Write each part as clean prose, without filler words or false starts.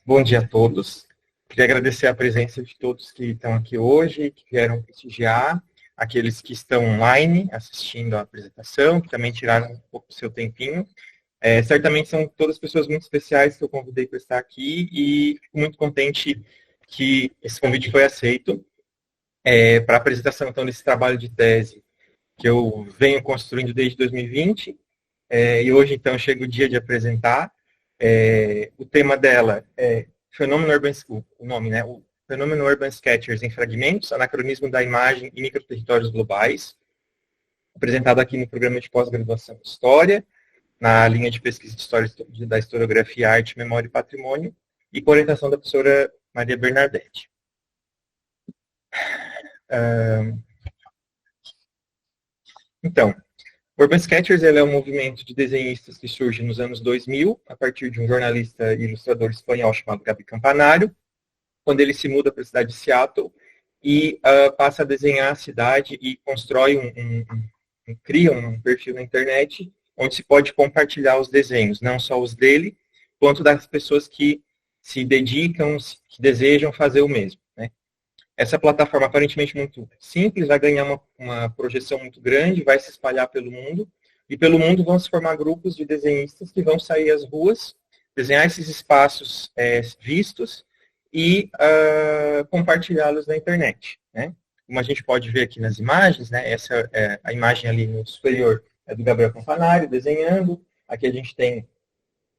Bom dia a todos. Queria agradecer a presença de todos que estão aqui hoje, que vieram prestigiar, aqueles que estão online assistindo a apresentação, que também tiraram um pouco do seu tempinho. Certamente são todas pessoas muito especiais que eu convidei para estar aqui e fico muito contente que esse convite foi aceito para a apresentação então, desse trabalho de tese que eu venho construindo desde 2020 e hoje então chega o dia de apresentar. O tema dela é Fenômeno Urban, o nome, né? O Fenômeno Urban Sketchers em Fragmentos, Anacronismo da Imagem e Microterritórios Globais, apresentado aqui no programa de pós-graduação de História, na linha de pesquisa de História da Historiografia, Arte, Memória e Patrimônio, e com orientação da professora Maria Bernardetti. Então, o Urban Sketchers é um movimento de desenhistas que surge nos anos 2000, a partir de um jornalista e ilustrador espanhol chamado Gabi Campanário, quando ele se muda para a cidade de Seattle e passa a desenhar a cidade e constrói cria um perfil na internet onde se pode compartilhar os desenhos, não só os dele, quanto das pessoas que se dedicam, que desejam fazer o mesmo. Né? Essa plataforma, aparentemente muito simples, vai ganhar uma projeção muito grande, vai se espalhar pelo mundo, e pelo mundo vão se formar grupos de desenhistas que vão sair às ruas, desenhar esses espaços vistos e compartilhá-los na internet. Né? Como a gente pode ver aqui nas imagens, né, essa a imagem ali no superior é do Gabriel Campanário, desenhando. Aqui a gente tem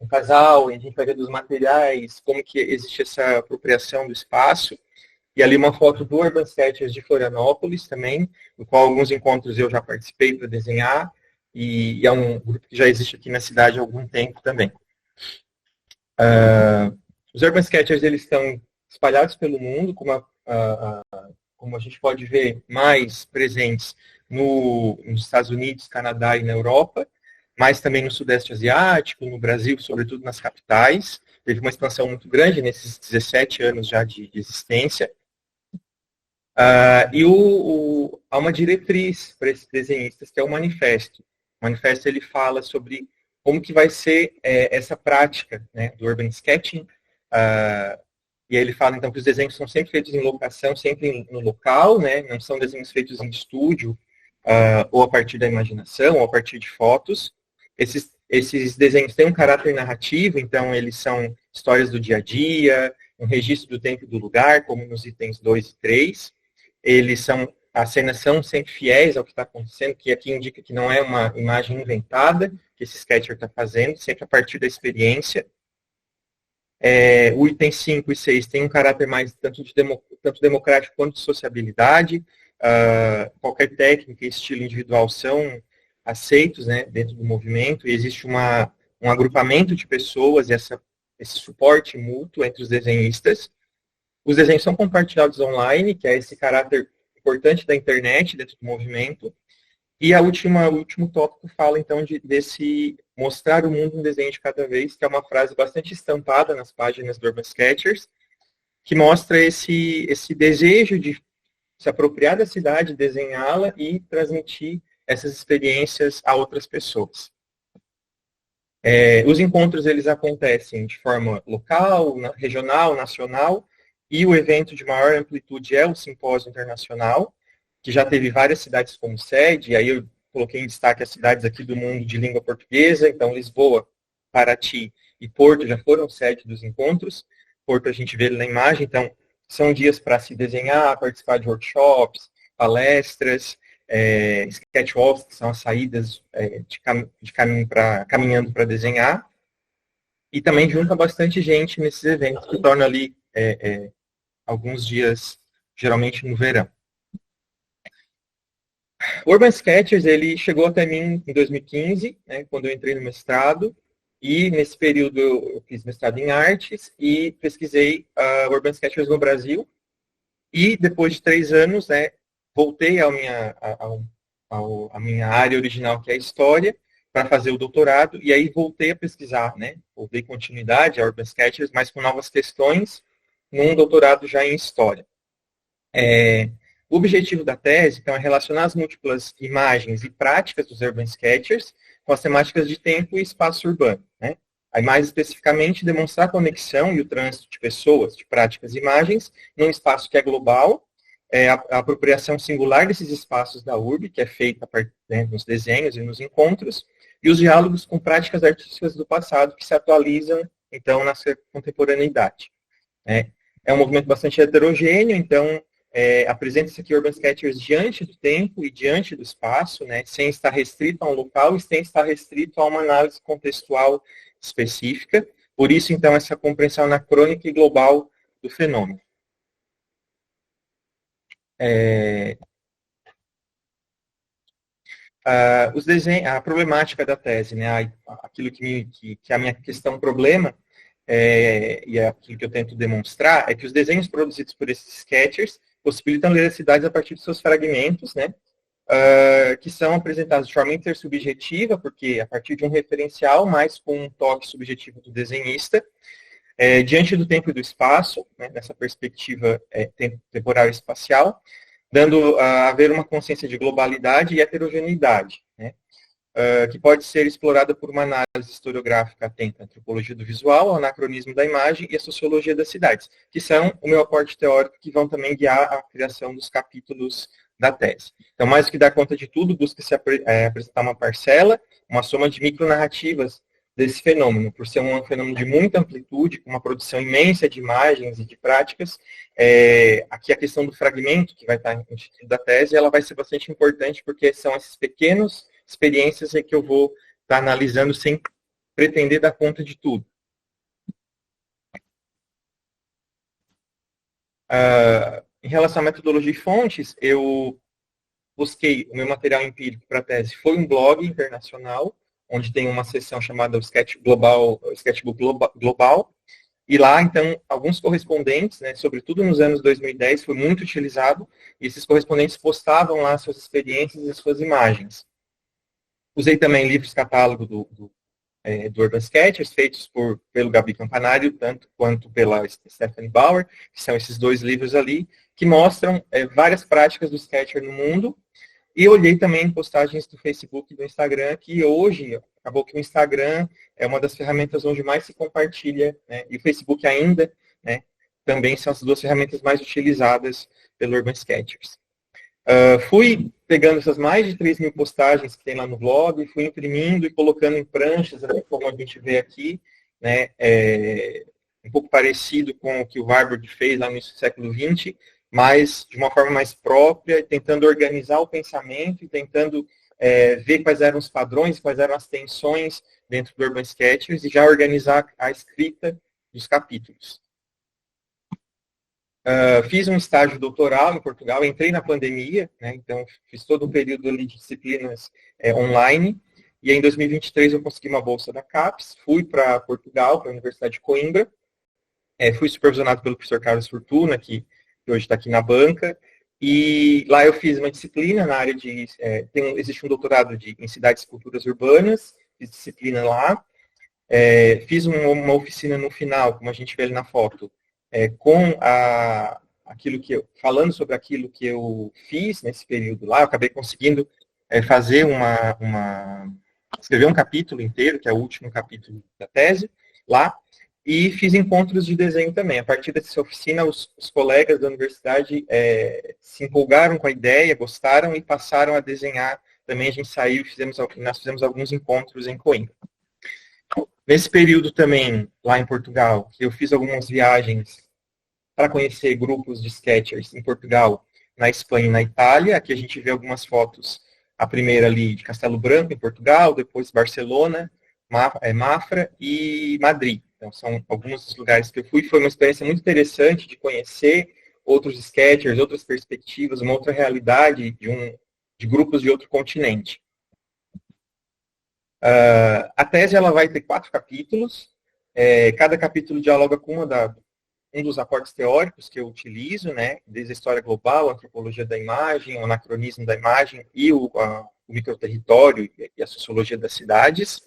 um casal, a gente vai ver dos materiais, como que existe essa apropriação do espaço. E ali uma foto do Urban Sketchers de Florianópolis também, no qual alguns encontros eu já participei para desenhar, e é um grupo que já existe aqui na cidade há algum tempo também. Os Urban Sketchers eles estão espalhados pelo mundo, como a gente pode ver, mais presentes nos Estados Unidos, Canadá e na Europa, mas também no Sudeste Asiático, no Brasil, sobretudo nas capitais. Teve uma expansão muito grande nesses 17 anos já de existência. Há uma diretriz para esses desenhistas, que é o manifesto. O manifesto ele fala sobre como que vai ser essa prática, né, do urban sketching. E aí ele fala, então, que os desenhos são sempre feitos em locação, sempre no local, né, não são desenhos feitos em estúdio, ou a partir da imaginação, ou a partir de fotos. Esses desenhos têm um caráter narrativo, então eles são histórias do dia a dia, um registro do tempo e do lugar, como nos itens 2 e 3. As cenas são sempre fiéis ao que está acontecendo, que aqui indica que não é uma imagem inventada, que esse sketcher está fazendo, sempre a partir da experiência. O item 5 e 6 tem um caráter mais tanto democrático quanto de sociabilidade. Qualquer técnica e estilo individual são aceitos, né, dentro do movimento, e existe um agrupamento de pessoas e esse suporte mútuo entre os desenhistas. Os desenhos são compartilhados online, que é esse caráter importante da internet dentro do movimento. E o último tópico fala, então, desse mostrar o mundo um desenho de cada vez, que é uma frase bastante estampada nas páginas do Urban Sketchers, que mostra esse desejo de se apropriar da cidade, desenhá-la e transmitir essas experiências a outras pessoas. Os encontros eles acontecem de forma local, regional, nacional, e o evento de maior amplitude é o Simpósio Internacional, que já teve várias cidades como sede, e aí eu coloquei em destaque as cidades aqui do mundo de língua portuguesa, então Lisboa, Paraty e Porto já foram sede dos encontros. Porto a gente vê na imagem, então são dias para se desenhar, participar de workshops, palestras, sketch-offs, que são as saídas caminhando para desenhar, e também junta bastante gente nesses eventos, que torna ali alguns dias, geralmente no verão. O Urban Sketchers, ele chegou até mim em 2015, né, quando eu entrei no mestrado, e nesse período eu fiz mestrado em artes e pesquisei Urban Sketchers no Brasil, e depois de 3 anos, né, voltei à minha área original, que é a história, para fazer o doutorado, e aí voltei a pesquisar, né, dei continuidade a Urban Sketchers, mas com novas questões, num doutorado já em história. O objetivo da tese, então, é relacionar as múltiplas imagens e práticas dos Urban Sketchers com as temáticas de tempo e espaço urbano. Né? Aí, mais especificamente, demonstrar a conexão e o trânsito de pessoas, de práticas e imagens, num espaço que é global, a apropriação singular desses espaços da URB, que é feita nos desenhos e nos encontros, e os diálogos com práticas artísticas do passado que se atualizam, então, na sua contemporaneidade. É um movimento bastante heterogêneo, então, apresenta-se aqui Urban Sketchers diante do tempo e diante do espaço, sem estar restrito a um local e sem estar restrito a uma análise contextual específica. Por isso, então, essa compreensão anacrônica e global do fenômeno. A problemática da tese, aquilo que é a minha questão problema, e é aquilo que eu tento demonstrar, é que os desenhos produzidos por esses sketchers possibilitam ler as cidades a partir de seus fragmentos, que são apresentados de forma intersubjetiva, porque a partir de um referencial, mas com um toque subjetivo do desenhista, diante do tempo e do espaço, nessa perspectiva temporal e espacial, dando a haver uma consciência de globalidade e heterogeneidade, que pode ser explorada por uma análise historiográfica atenta à antropologia do visual, ao anacronismo da imagem e à sociologia das cidades, que são o meu aporte teórico, que vão também guiar a criação dos capítulos da tese. Então, mais do que dar conta de tudo, busca-se apresentar uma parcela, uma soma de micronarrativas desse fenômeno, por ser um fenômeno de muita amplitude, com uma produção imensa de imagens e de práticas. Aqui a questão do fragmento, que vai estar no título da tese, ela vai ser bastante importante, porque são esses pequenos experiências que eu vou estar analisando sem pretender dar conta de tudo. Em relação à metodologia e fontes, eu busquei o meu material empírico para a tese, foi um blog internacional, onde tem uma seção chamada Sketchbook Global, e lá, então, alguns correspondentes, sobretudo nos anos 2010, foi muito utilizado, e esses correspondentes postavam lá suas experiências e suas imagens. Usei também livros catálogo do Urban Sketchers, feitos pelo Gabi Campanário, tanto quanto pela Stephanie Bauer, que são esses dois livros ali, que mostram várias práticas do Sketcher no mundo. E olhei também postagens do Facebook e do Instagram, que hoje, acabou que o Instagram é uma das ferramentas onde mais se compartilha, e o Facebook ainda, também são as duas ferramentas mais utilizadas pelo Urban Sketchers. Fui pegando essas mais de 3 mil postagens que tem lá no blog, fui imprimindo e colocando em pranchas, como a gente vê aqui, um pouco parecido com o que o Warburg fez lá no início do século XX, mas de uma forma mais própria, tentando organizar o pensamento e tentando ver quais eram os padrões, quais eram as tensões dentro do Urban Sketchers e já organizar a escrita dos capítulos. Fiz um estágio doutoral em Portugal, entrei na pandemia, então fiz todo um período ali de disciplinas online, e em 2023 eu consegui uma bolsa da CAPES, fui para Portugal, para a Universidade de Coimbra, fui supervisionado pelo professor Carlos Fortuna, que hoje está aqui na banca, e lá eu fiz uma disciplina na área de... existe um doutorado em cidades e culturas urbanas, fiz disciplina lá, fiz uma oficina no final, como a gente vê ali na foto, falando sobre aquilo que eu fiz nesse período lá, eu acabei conseguindo fazer escrever um capítulo inteiro, que é o último capítulo da tese, lá, e fiz encontros de desenho também. A partir dessa oficina, os colegas da universidade se empolgaram com a ideia, gostaram e passaram a desenhar. Também a gente saiu e nós fizemos alguns encontros em Coimbra. Nesse período também, lá em Portugal, eu fiz algumas viagens para conhecer grupos de sketchers em Portugal, na Espanha e na Itália. Aqui a gente vê algumas fotos, a primeira ali de Castelo Branco, em Portugal, depois Barcelona, Mafra e Madrid. Então, são alguns dos lugares que eu fui. Foi uma experiência muito interessante de conhecer outros sketchers, outras perspectivas, uma outra realidade de grupos de outro continente. A tese ela vai ter 4 capítulos. Cada capítulo dialoga com um dos aportes teóricos que eu utilizo, desde a história global, a antropologia da imagem, o anacronismo da imagem e o microterritório e a sociologia das cidades.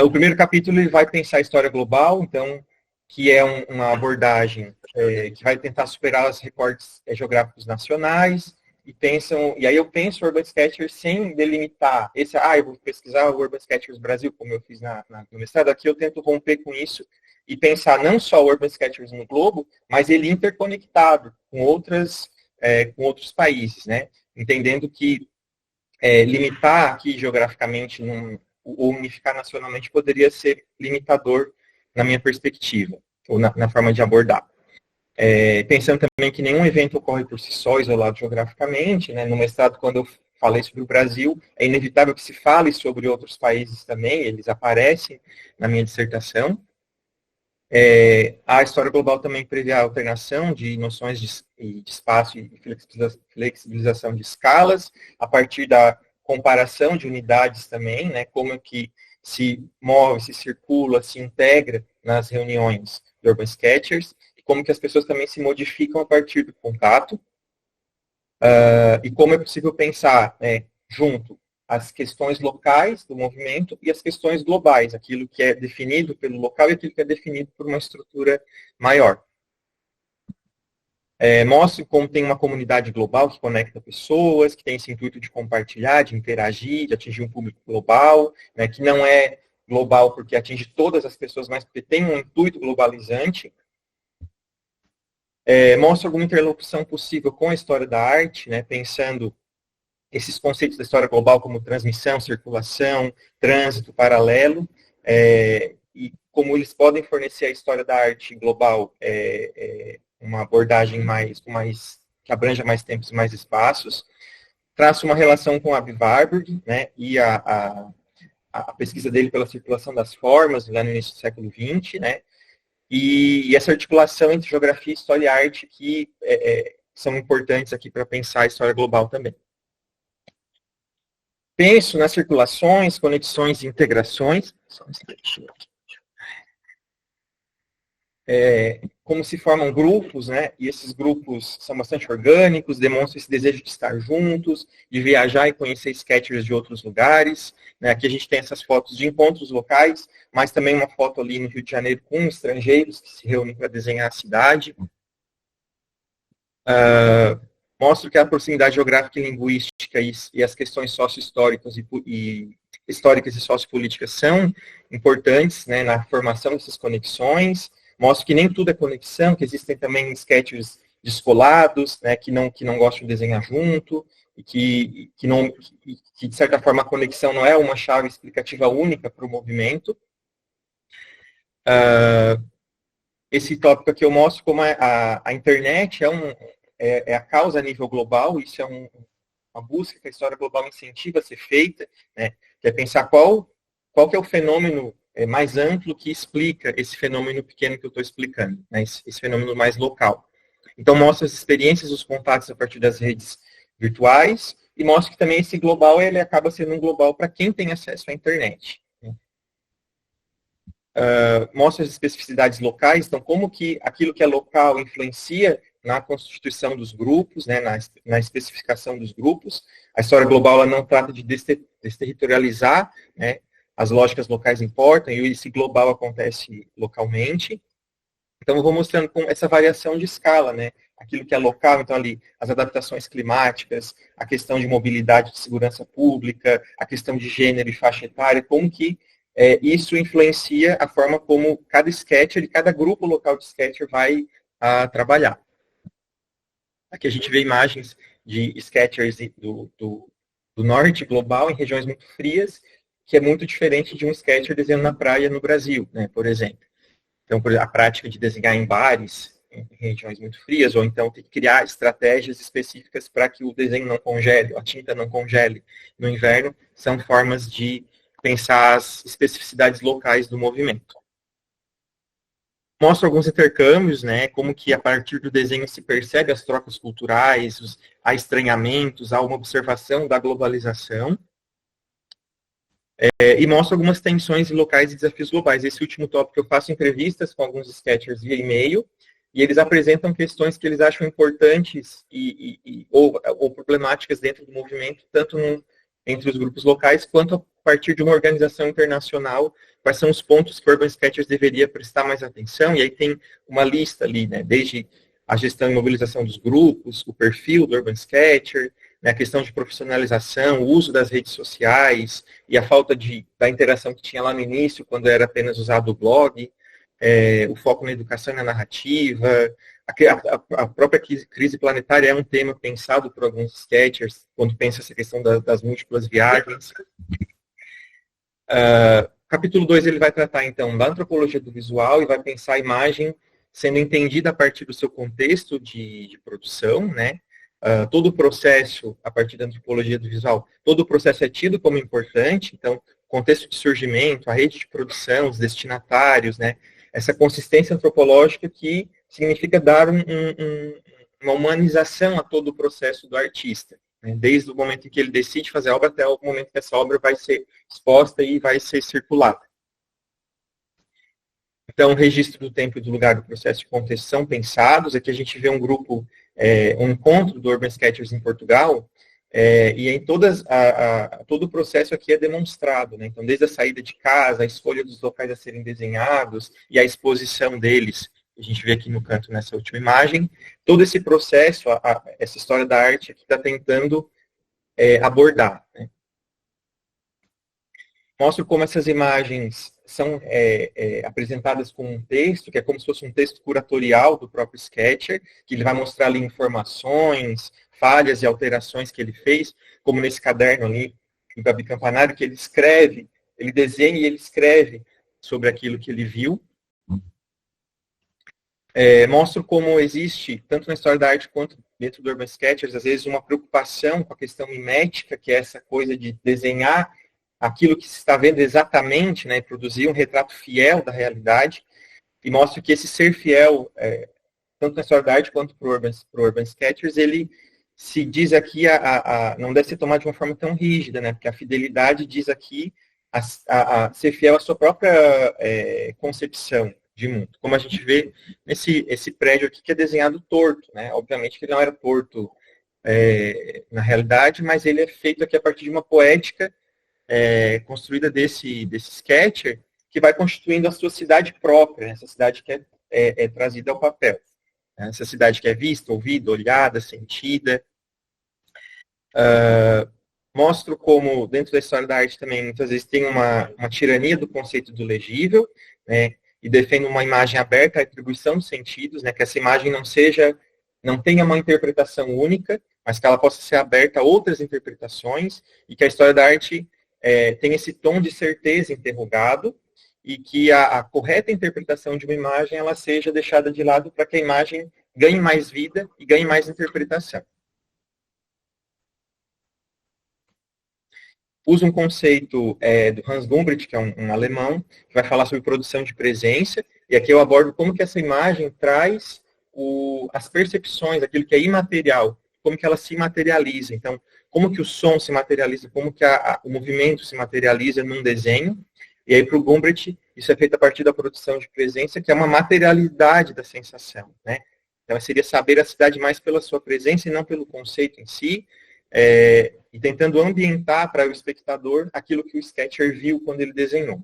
O primeiro capítulo ele vai pensar a história global, então, que é uma abordagem que vai tentar superar os recortes geográficos nacionais, e pensam, e aí eu penso o Urban Sketchers sem delimitar esse, eu vou pesquisar o Urban Sketchers Brasil, como eu fiz no mestrado, aqui eu tento romper com isso e pensar não só o Urban Sketchers no globo, mas ele interconectado com com outros países, né? Entendendo que limitar aqui geograficamente ou unificar nacionalmente poderia ser limitador na minha perspectiva, ou na forma de abordar. Pensando também que nenhum evento ocorre por si só, isolado geograficamente, né? No mestrado, quando eu falei sobre o Brasil, é inevitável que se fale sobre outros países também, eles aparecem na minha dissertação. A história global também prevê a alternação de noções de espaço e flexibilização de escalas, a partir da comparação de unidades também, né, como é que se move, se circula, se integra nas reuniões do Urban Sketchers, e como que as pessoas também se modificam a partir do contato, e como é possível pensar junto as questões locais do movimento e as questões globais, aquilo que é definido pelo local e aquilo que é definido por uma estrutura maior. Mostre como tem uma comunidade global que conecta pessoas, que tem esse intuito de compartilhar, de interagir, de atingir um público global, né, que não é global porque atinge todas as pessoas, mas porque tem um intuito globalizante. Mostra alguma interlocução possível com a história da arte, né, pensando esses conceitos da história global como transmissão, circulação, trânsito, paralelo, e como eles podem fornecer à história da arte global uma abordagem que abranja mais tempos e mais espaços. Traça uma relação com Aby Warburg, né, e a pesquisa dele pela circulação das formas, lá no início do século XX, né, e essa articulação entre geografia, história e arte que são importantes aqui para pensar a história global também. Penso nas circulações, conexões e integrações. Como se formam grupos, né? E esses grupos são bastante orgânicos, demonstram esse desejo de estar juntos, de viajar e conhecer sketchers de outros lugares. Né? Aqui a gente tem essas fotos de encontros locais, mas também uma foto ali no Rio de Janeiro com estrangeiros que se reúnem para desenhar a cidade. Mostra que a proximidade geográfica e linguística e as questões sócio-históricas e sociopolíticas são importantes, né, na formação dessas conexões. Mostra que nem tudo é conexão, que existem também sketchers descolados, né, que não gostam de desenhar junto, e que de certa forma, a conexão não é uma chave explicativa única para o movimento. Esse tópico aqui eu mostro como a internet é a causa a nível global, isso é uma busca que a história global incentiva a ser feita, né, que é pensar qual que é o fenômeno mais amplo que explica esse fenômeno pequeno que eu estou explicando, né, esse fenômeno mais local. Então, mostra as experiências, os contatos a partir das redes virtuais, e mostra que também esse global ele acaba sendo um global para quem tem acesso à internet. Mostra as especificidades locais, então como que aquilo que é local influencia na constituição dos grupos, né, na especificação dos grupos. A história global ela não trata de desterritorializar, né, as lógicas locais importam, e esse global acontece localmente. Então eu vou mostrando com essa variação de escala, né, aquilo que é local, então ali as adaptações climáticas, a questão de mobilidade de segurança pública, a questão de gênero e faixa etária, como que isso influencia a forma como cada sketcher e cada grupo local de sketcher vai trabalhar. Aqui a gente vê imagens de sketchers do norte global em regiões muito frias, que é muito diferente de um sketcher desenhando na praia no Brasil, né, por exemplo. Então, a prática de desenhar em bares, em regiões muito frias, ou então ter que criar estratégias específicas para que o desenho não congele, a tinta não congele no inverno, são formas de pensar as especificidades locais do movimento. Mostra alguns intercâmbios, né, como que a partir do desenho se percebe as trocas culturais, há estranhamentos, há uma observação da globalização, e mostra algumas tensões locais e desafios globais. Esse último tópico eu faço entrevistas com alguns sketchers via e-mail, e eles apresentam questões que eles acham importantes ou problemáticas dentro do movimento, tanto entre os grupos locais, quanto a partir de uma organização internacional, quais são os pontos que o Urban Sketchers deveria prestar mais atenção, e aí tem uma lista ali, né, desde a gestão e mobilização dos grupos, o perfil do Urban Sketcher, né, a questão de profissionalização, o uso das redes sociais e a falta da interação que tinha lá no início, quando era apenas usado o blog, o foco na educação e na narrativa, a própria crise planetária é um tema pensado por alguns sketchers, quando pensa essa questão das múltiplas viagens. Capítulo 2 ele vai tratar, então, da antropologia do visual e vai pensar a imagem sendo entendida a partir do seu contexto de produção, né? Todo o processo, a partir da antropologia do visual, todo o processo é tido como importante, então, contexto de surgimento, a rede de produção, os destinatários, né? Essa consistência antropológica que significa dar uma humanização a todo o processo do artista, né? Desde o momento em que ele decide fazer a obra até o momento que essa obra vai ser exposta e vai ser circulada. Então, o registro do tempo e do lugar do processo de contexto são pensados. Aqui a gente vê um grupo, um encontro do Urban Sketchers em Portugal, e em todo o processo aqui é demonstrado, né? Então, desde a saída de casa, a escolha dos locais a serem desenhados e a exposição deles, a gente vê aqui no canto nessa última imagem, todo esse processo, essa história da arte aqui está tentando abordar, né? Mostro como essas imagens são apresentadas com um texto, que é como se fosse um texto curatorial do próprio Sketcher, que ele vai mostrar ali informações, falhas e alterações que ele fez, como nesse caderno ali, do Gabi Campanário, que ele escreve, ele desenha e ele escreve sobre aquilo que ele viu. Mostro como existe, tanto na história da arte quanto dentro do Urban Sketchers, às vezes uma preocupação com a questão mimética, que é essa coisa de desenhar aquilo que se está vendo exatamente, né, produzir um retrato fiel da realidade, e mostro que esse ser fiel, tanto na história da arte quanto para o Urban Sketchers, ele se diz aqui, não deve ser tomado de uma forma tão rígida, né, porque a fidelidade diz aqui a ser fiel à sua própria concepção de mundo. Como a gente vê esse prédio aqui que é desenhado torto, né, obviamente que ele não era torto na realidade, mas ele é feito aqui a partir de uma poética construída desse sketcher, que vai constituindo a sua cidade própria, essa cidade que é trazida ao papel. Essa cidade que é vista, ouvida, olhada, sentida. Mostro como, dentro da história da arte também, muitas vezes tem uma tirania do conceito do legível, né, e defendo uma imagem aberta à atribuição dos sentidos, né, que essa imagem não tenha uma interpretação única, mas que ela possa ser aberta a outras interpretações, e que a história da arte tem esse tom de certeza interrogado, e que a correta interpretação de uma imagem ela seja deixada de lado para que a imagem ganhe mais vida e ganhe mais interpretação. Usa um conceito do Hans Gumbrich, que é um alemão, que vai falar sobre produção de presença, e aqui eu abordo como que essa imagem traz as percepções, aquilo que é imaterial, como que ela se materializa. Então, como que o som se materializa, como que o movimento se materializa num desenho. E aí, para o Gumbrich, isso é feito a partir da produção de presença, que é uma materialidade da sensação, né? Então, seria saber a cidade mais pela sua presença e não pelo conceito em si, e tentando ambientar para o espectador aquilo que o Sketcher viu quando ele desenhou.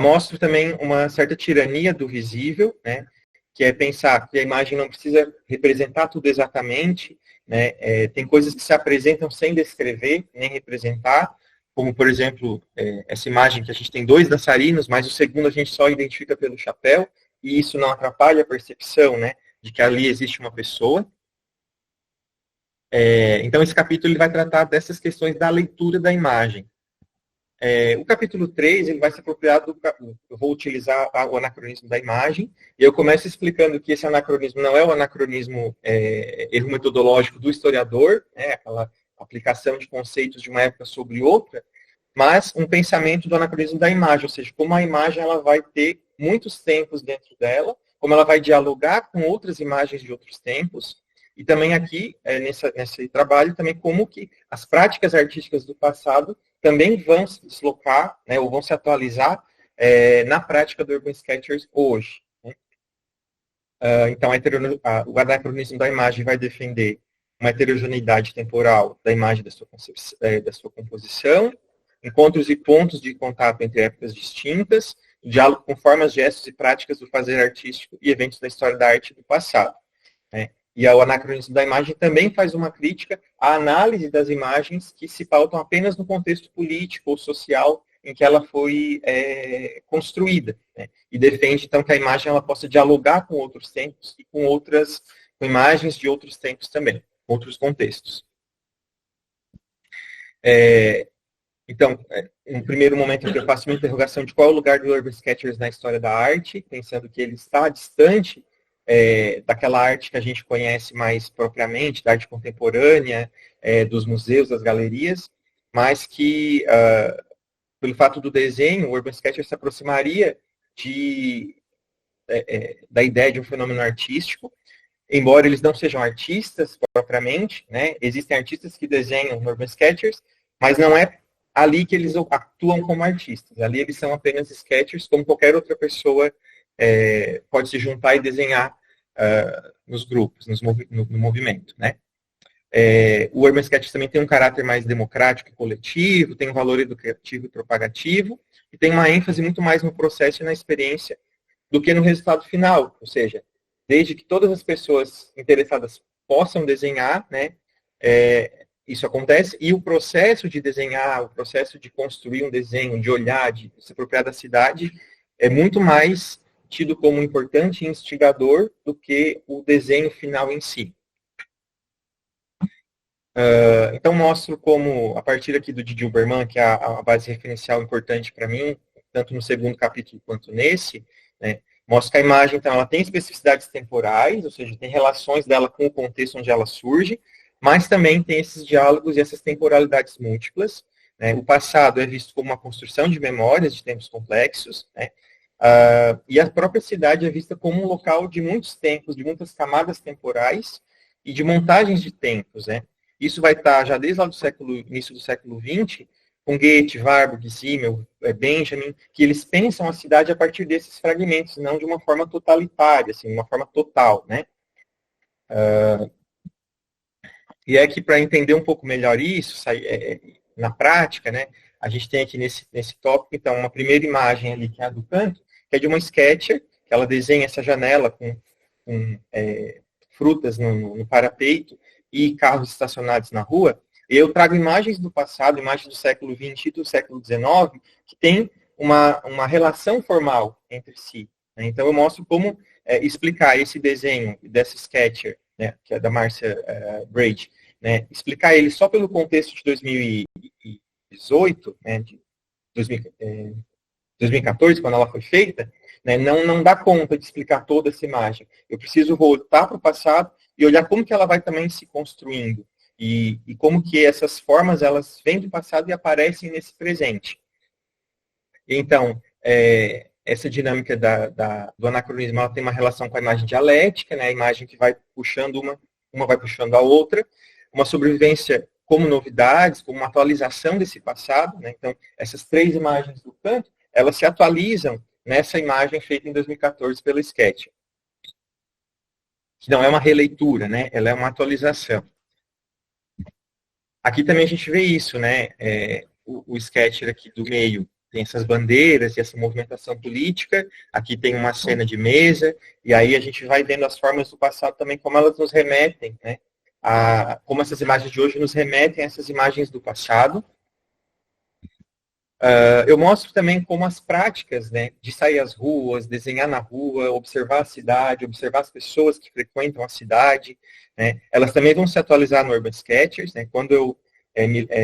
Mostro também uma certa tirania do visível, né? Que é pensar que a imagem não precisa representar tudo exatamente, né? Tem coisas que se apresentam sem descrever, nem representar, como, por exemplo, essa imagem que a gente tem 2 dançarinos, mas o segundo a gente só identifica pelo chapéu, e isso não atrapalha a percepção, né, de que ali existe uma pessoa. Então, esse capítulo ele vai tratar dessas questões da leitura da imagem. O capítulo 3, ele vai se apropriar eu vou utilizar o anacronismo da imagem, e eu começo explicando que esse anacronismo não é o anacronismo erro metodológico do historiador, né, aquela aplicação de conceitos de uma época sobre outra, mas um pensamento do anacronismo da imagem, ou seja, como a imagem ela vai ter muitos tempos dentro dela, como ela vai dialogar com outras imagens de outros tempos, e também aqui, nesse trabalho, também como que as práticas artísticas do passado também vão se deslocar, né, ou vão se atualizar na prática do Urban Sketchers hoje. Né? Então, o anacronismo da imagem vai defender uma heterogeneidade temporal da imagem da sua composição, encontros e pontos de contato entre épocas distintas, o diálogo com formas, gestos e práticas do fazer artístico e eventos da história da arte do passado. Né? E o anacronismo da imagem também faz uma crítica à análise das imagens que se pautam apenas no contexto político ou social em que ela foi construída. Né? E defende, então, que a imagem ela possa dialogar com outros tempos e com imagens de outros tempos também, outros contextos. Então, no primeiro momento aqui eu faço uma interrogação de qual é o lugar do Urban Sketchers na história da arte, pensando que ele está distante daquela arte que a gente conhece mais propriamente, da arte contemporânea, dos museus, das galerias, mas que, pelo fato do desenho, o Urban Sketchers se aproximaria da ideia de um fenômeno artístico, embora eles não sejam artistas propriamente, né? Existem artistas que desenham no Urban Sketchers, mas não é ali que eles atuam como artistas. Ali eles são apenas sketchers, como qualquer outra pessoa pode se juntar e desenhar nos grupos, no movimento, né? O Urban Sketchers também tem um caráter mais democrático e coletivo, tem um valor educativo e propagativo, e tem uma ênfase muito mais no processo e na experiência do que no resultado final. Ou seja, desde que todas as pessoas interessadas possam desenhar, né, isso acontece, e o processo de desenhar, o processo de construir um desenho, de olhar, de se apropriar da cidade, é muito mais tido como importante e instigador do que o desenho final em si. Então, mostro como, a partir aqui do Didi Uberman, que é a base referencial importante para mim, tanto no segundo capítulo quanto nesse, né, mostra que a imagem, então, ela tem especificidades temporais, ou seja, tem relações dela com o contexto onde ela surge, mas também tem esses diálogos e essas temporalidades múltiplas. Né? O passado é visto como uma construção de memórias de tempos complexos, né? E a própria cidade é vista como um local de muitos tempos, de muitas camadas temporais e de montagens de tempos, né? Isso vai estar já desde lá do início do século XX, com Goethe, Warburg, Simmel, Benjamin, que eles pensam a cidade a partir desses fragmentos, não de uma forma totalitária, assim, uma forma total, né? E é que para entender um pouco melhor isso, na prática, né, a gente tem aqui nesse tópico, então, uma primeira imagem ali, que é a do canto, que é de uma sketcher, que ela desenha essa janela com frutas no parapeito e carros estacionados na rua. E eu trago imagens do passado, imagens do século XX e do século XIX, que tem uma relação formal entre si. Né? Então, eu mostro como explicar esse desenho dessa sketcher, né, que é da Marcia Braid, né, explicar ele só pelo contexto de 2018, né, de 2014, quando ela foi feita, né, não dá conta de explicar toda essa imagem. Eu preciso voltar para o passado e olhar como que ela vai também se construindo e como que essas formas elas vêm do passado e aparecem nesse presente. Então, essa dinâmica do anacronismo ela tem uma relação com a imagem dialética, né, a imagem que vai puxando uma vai puxando a outra, uma sobrevivência como novidades, como uma atualização desse passado. Né? Então, essas três imagens do canto, elas se atualizam nessa imagem feita em 2014 pela Sketch. Que não é uma releitura, né? Ela é uma atualização. Aqui também a gente vê isso, né? O Sketcher aqui do meio tem essas bandeiras e essa movimentação política. Aqui tem uma cena de mesa, e aí a gente vai vendo as formas do passado também, como elas nos remetem, né? Como essas imagens de hoje nos remetem a essas imagens do passado. Eu mostro também como as práticas, né, de sair às ruas, desenhar na rua, observar a cidade, observar as pessoas que frequentam a cidade, né, elas também vão se atualizar no Urban Sketchers. Né, quando eu,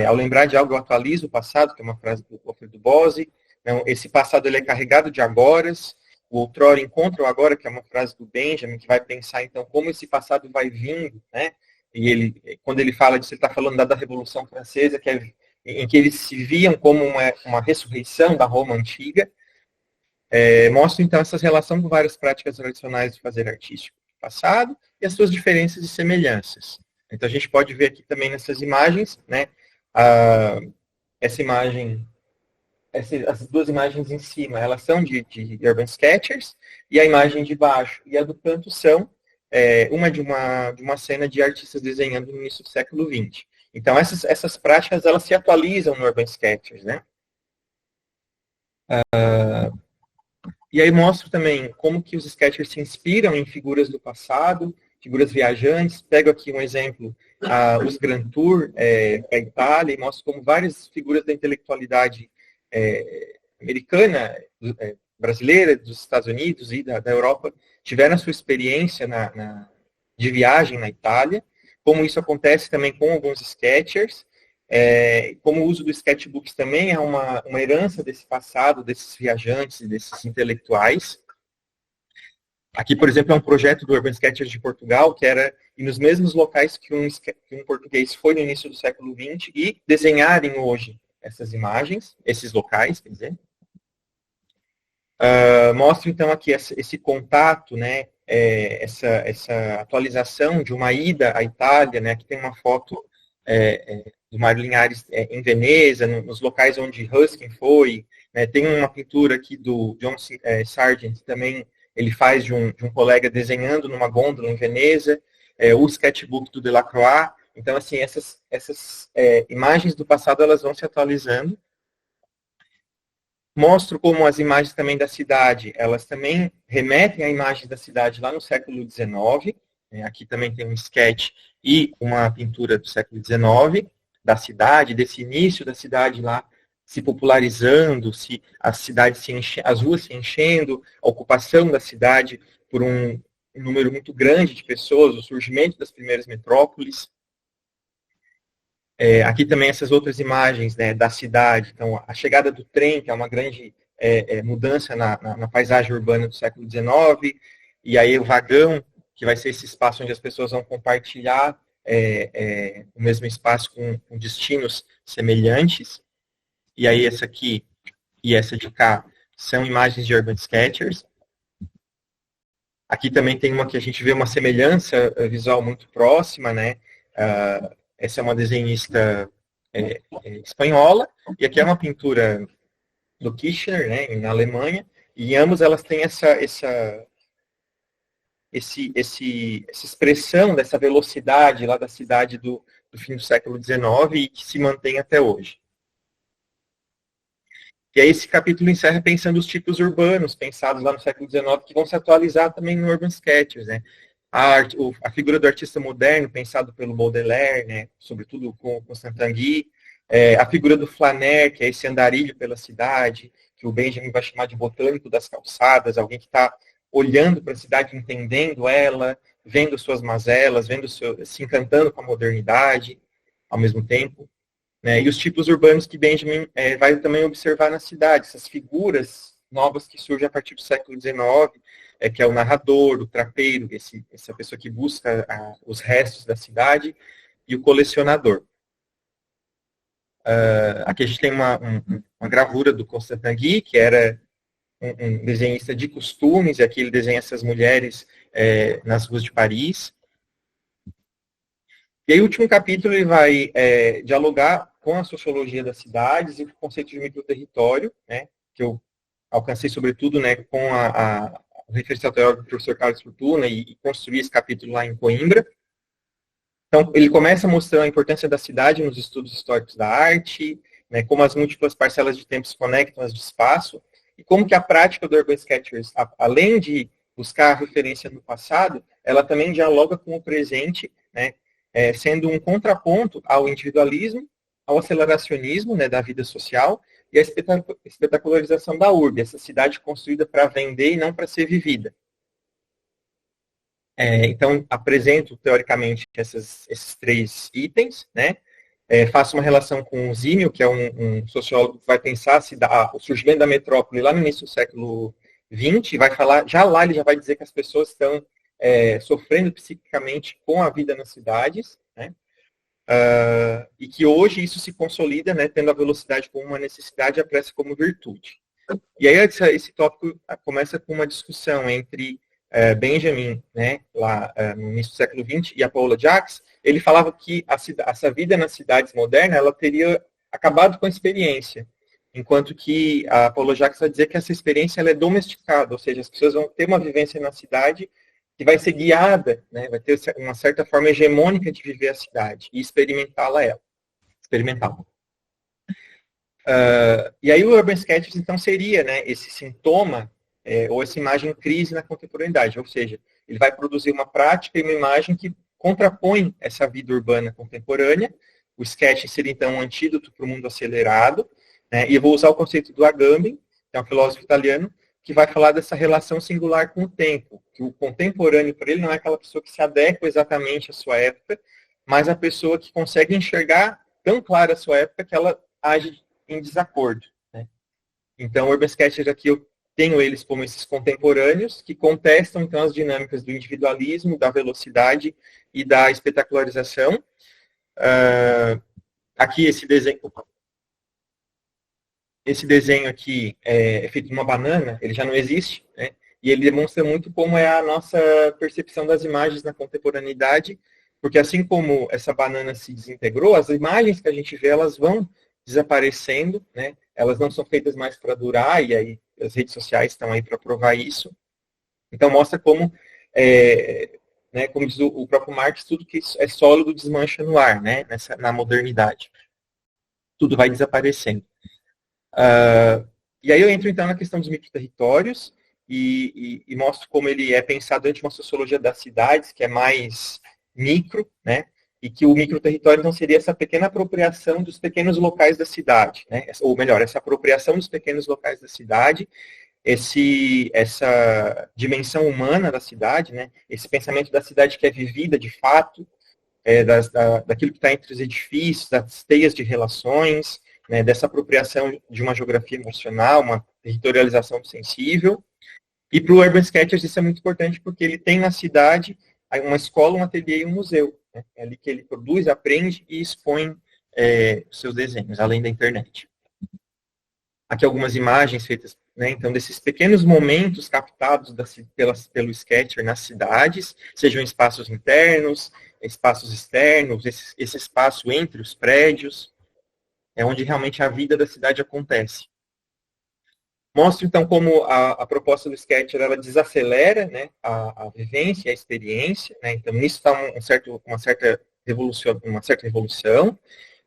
ao lembrar de algo, eu atualizo o passado, que é uma frase do Alfredo Bose. Então, esse passado ele é carregado de agoras, o outrora encontra o agora, que é uma frase do Benjamin, que vai pensar, então, como esse passado vai vindo, né, e ele, quando ele fala disso, ele está falando da Revolução Francesa, que é em que eles se viam como uma ressurreição da Roma antiga. Mostra, então, essa relação com várias práticas tradicionais de fazer artístico do passado e as suas diferenças e semelhanças. Então, a gente pode ver aqui também nessas imagens, né, essa imagem, essas duas imagens em cima, elas são de Urban Sketchers, e a imagem de baixo e a do canto são uma de uma cena de artistas desenhando no início do século XX. Então, essas práticas, elas se atualizam no Urban Sketchers, né? E aí mostro também como que os sketchers se inspiram em figuras do passado, figuras viajantes. Pego aqui um exemplo, os Grand Tour para a Itália, e mostro como várias figuras da intelectualidade americana, brasileira, dos Estados Unidos e da Europa, tiveram a sua experiência de viagem na Itália, como isso acontece também com alguns sketchers, como o uso do sketchbooks também é uma herança desse passado, desses viajantes e desses intelectuais. Aqui, por exemplo, é um projeto do Urban Sketchers de Portugal, que era ir nos mesmos locais que um português foi no início do século XX e desenharem hoje essas imagens, esses locais, quer dizer. Mostro, então, aqui esse contato, né, essa atualização de uma ida à Itália, né, aqui tem uma foto do Mário Linhares em Veneza, nos locais onde Ruskin foi, né, tem uma pintura aqui do John Sargent, também ele faz de um colega desenhando numa gôndola em Veneza, o sketchbook do Delacroix. Então, assim, essas imagens do passado, elas vão se atualizando. Mostro como as imagens também da cidade, elas também remetem a imagens da cidade lá no século XIX. Aqui também tem um sketch e uma pintura do século XIX, da cidade, desse início da cidade lá se popularizando, as ruas se enchendo, a ocupação da cidade por um número muito grande de pessoas, o surgimento das primeiras metrópoles. Aqui também essas outras imagens, né, da cidade, então a chegada do trem, que é uma grande mudança na paisagem urbana do século XIX, e aí o vagão, que vai ser esse espaço onde as pessoas vão compartilhar o mesmo espaço com destinos semelhantes. E aí essa aqui e essa de cá são imagens de Urban Sketchers. Aqui também tem uma que a gente vê uma semelhança visual muito próxima, né? Essa é uma desenhista espanhola, e aqui é uma pintura do Kirchner, né, na Alemanha, e ambas elas têm essa expressão dessa velocidade lá da cidade do fim do século XIX e que se mantém até hoje. E aí esse capítulo encerra pensando os tipos urbanos pensados lá no século XIX, que vão se atualizar também no Urban Sketchers, né? A figura do artista moderno, pensado pelo Baudelaire, né? Sobretudo com Constantin, a figura do flaner, que é esse andarilho pela cidade, que o Benjamin vai chamar de botânico das calçadas, alguém que está olhando para a cidade, entendendo ela, vendo suas mazelas, se encantando com a modernidade ao mesmo tempo. E os tipos urbanos que Benjamin vai também observar na cidade, essas figuras novas que surgem a partir do século XIX, que é o narrador, o trapeiro, essa pessoa que busca os restos da cidade, e o colecionador. Aqui a gente tem uma gravura do Constantin Guy, que era um desenhista de costumes, e aqui ele desenha essas mulheres nas ruas de Paris. E aí o último capítulo ele vai dialogar com a sociologia das cidades e o conceito de microterritório, né, que eu alcancei sobretudo, né, com o referencial teórico do professor Carlos Fortuna e construí esse capítulo lá em Coimbra. Então, ele começa mostrando a importância da cidade nos estudos históricos da arte, né, como as múltiplas parcelas de tempo se conectam às de espaço, e como que a prática do Urban Sketchers, além de buscar a referência no passado, ela também dialoga com o presente, né, sendo um contraponto ao individualismo, ao aceleracionismo, né, da vida social e à espetacularização da urbe, essa cidade construída para vender e não para ser vivida. Então, apresento, teoricamente, esses três itens, né? Faço uma relação com o Zímio, que é um sociólogo que vai pensar o surgimento da metrópole lá no início do século XX, vai falar, já lá ele já vai dizer que as pessoas estão sofrendo psiquicamente com a vida nas cidades, né? E que hoje isso se consolida, né, tendo a velocidade como uma necessidade e a pressa como virtude. E aí esse tópico começa com uma discussão entre Benjamin, né, lá no início do século XX, e a Paula Jacques. Ele falava que essa vida nas cidades modernas ela teria acabado com a experiência, enquanto que a Paula Jacques vai dizer que essa experiência ela é domesticada, ou seja, as pessoas vão ter uma vivência na cidade que vai ser guiada, né, vai ter uma certa forma hegemônica de viver a cidade e experimentá-la. E aí o Urban Sketchers, então, seria, né, esse sintoma ou essa imagem crise na contemporaneidade, ou seja, ele vai produzir uma prática e uma imagem que contrapõe essa vida urbana contemporânea. O sketch seria, então, um antídoto para o mundo acelerado, né? E eu vou usar o conceito do Agamben, que é um filósofo italiano, que vai falar dessa relação singular com o tempo, que o contemporâneo para ele não é aquela pessoa que se adequa exatamente à sua época, mas a pessoa que consegue enxergar tão clara a sua época que ela age em desacordo, né? Então, Urban Sketchers aqui eu tenho eles como esses contemporâneos que contestam então as dinâmicas do individualismo, da velocidade e da espetacularização. Aqui esse desenho aqui é feito de uma banana, ele já não existe, né? E ele demonstra muito como é a nossa percepção das imagens na contemporaneidade, porque assim como essa banana se desintegrou, as imagens que a gente vê, elas vão desaparecendo, né? Elas não são feitas mais para durar, e aí as redes sociais estão aí para provar isso. Então mostra como, né, como diz o próprio Marx, tudo que é sólido desmancha no ar, né? Na modernidade. Tudo vai desaparecendo. E aí eu entro então na questão dos microterritórios e mostro como ele é pensado dentro de uma sociologia das cidades, que é mais micro, né? E que o microterritório então seria essa pequena apropriação dos pequenos locais da cidade, né? Ou melhor, essa apropriação dos pequenos locais da cidade, essa dimensão humana da cidade, né? Esse pensamento da cidade que é vivida de fato, daquilo que está entre os edifícios, das teias de relações, né, dessa apropriação de uma geografia emocional, uma territorialização sensível. E para o Urban Sketchers isso é muito importante porque ele tem na cidade uma escola, um ateliê e um museu. Né? É ali que ele produz, aprende e expõe os seus desenhos, além da internet. Aqui algumas imagens feitas, né, então, desses pequenos momentos captados pelo Sketcher nas cidades, sejam espaços internos, espaços externos, esse espaço entre os prédios, é onde realmente a vida da cidade acontece. Mostra, então, como a proposta do Sketcher, ela desacelera, né, a vivência, a experiência, né, então nisso está uma certa revolução,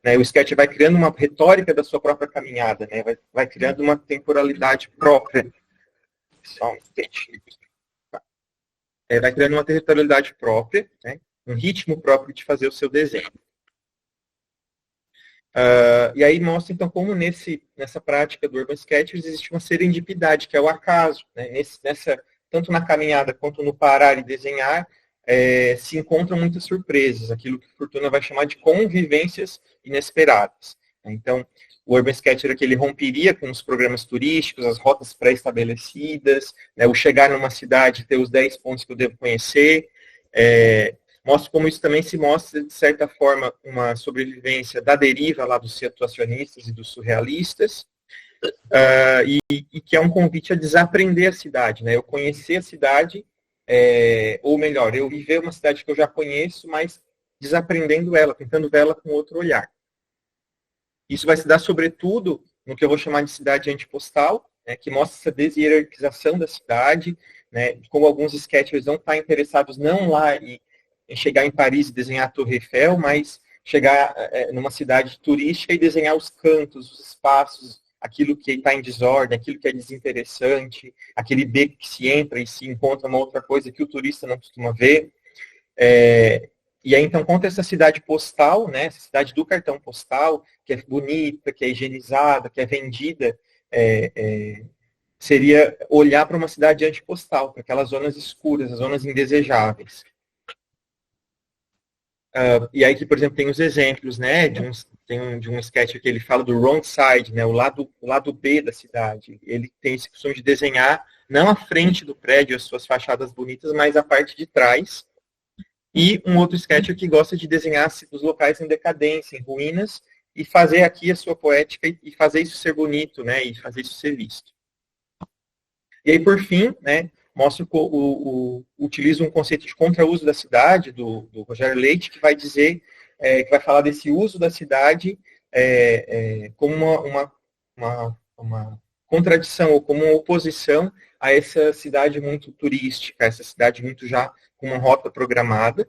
né, o Sketcher vai criando uma retórica da sua própria caminhada, né, vai criando uma temporalidade própria. Só um instantinho. Vai criando uma territorialidade própria, né, um ritmo próprio de fazer o seu desenho. E aí mostra, então, como nessa prática do Urban Sketchers existe uma serendipidade, que é o acaso. Né? Tanto na caminhada quanto no parar e desenhar, se encontram muitas surpresas, aquilo que Fortuna vai chamar de convivências inesperadas. Então, o Urban Sketcher aqui, ele romperia com os programas turísticos, as rotas pré-estabelecidas, né? O chegar numa cidade e ter os 10 pontos que eu devo conhecer, mostra como isso também se mostra, de certa forma, uma sobrevivência da deriva lá dos situacionistas e dos surrealistas, e que é um convite a desaprender a cidade, né? Eu conhecer a cidade, ou melhor, eu viver uma cidade que eu já conheço, mas desaprendendo ela, tentando vê-la com outro olhar. Isso vai se dar, sobretudo, no que eu vou chamar de cidade antipostal, né, que mostra essa deshierarquização da cidade, né, como alguns sketchers não estão interessados não lá em chegar em Paris e desenhar a Torre Eiffel, mas chegar numa cidade turística e desenhar os cantos, os espaços, aquilo que está em desordem, aquilo que é desinteressante, aquele beco que se entra e se encontra uma outra coisa que o turista não costuma ver. E aí, então, conta essa cidade postal, né, essa cidade do cartão postal, que é bonita, que é higienizada, que é vendida, seria olhar para uma cidade antipostal, para aquelas zonas escuras, as zonas indesejáveis. E aí que, por exemplo, tem os exemplos, né, de um sketch que ele fala do wrong side, né, o lado B da cidade. Ele tem esse costume de desenhar não a frente do prédio, as suas fachadas bonitas, mas a parte de trás. E um outro sketch que gosta de desenhar os locais em decadência, em ruínas, e fazer aqui a sua poética e fazer isso ser bonito, né, e fazer isso ser visto. E aí, por fim, né, utiliza um conceito de contra-uso da cidade, do Rogério Leite, que vai dizer, que vai falar desse uso da cidade como uma contradição, ou como uma oposição a essa cidade muito turística, essa cidade muito já com uma rota programada,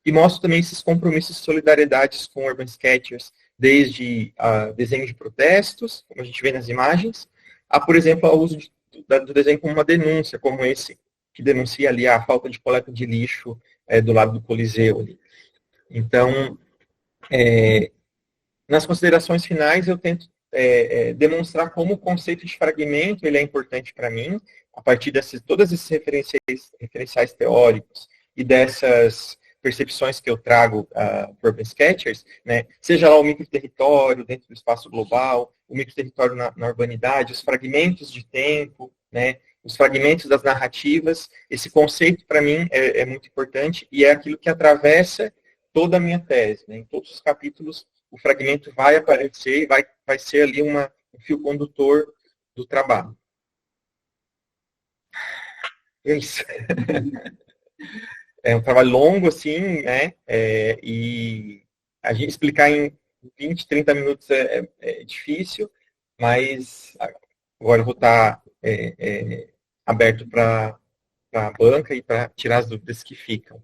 e mostra também esses compromissos de solidariedades com Urban Sketchers, desde desenho de protestos, como a gente vê nas imagens, a, por exemplo, ao uso do desenho como uma denúncia, como esse que denuncia ali a falta de coleta de lixo do lado do Coliseu ali. Então, nas considerações finais, eu tento demonstrar como o conceito de fragmento ele é importante para mim, a partir dessas todas esses referenciais teóricos e dessas percepções que eu trago para Urban Sketchers, né, seja lá o microterritório dentro do espaço global, o microterritório na urbanidade, os fragmentos de tempo, né, os fragmentos das narrativas. Esse conceito, para mim, é muito importante e é aquilo que atravessa toda a minha tese. Né? Em todos os capítulos, o fragmento vai aparecer e vai ser ali um fio condutor do trabalho. É isso. É um trabalho longo, assim, né? E a gente explicar em 20, 30 minutos é difícil, mas agora eu vou estar aberto para a banca e para tirar as dúvidas que ficam.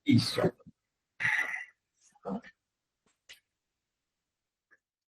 Isso.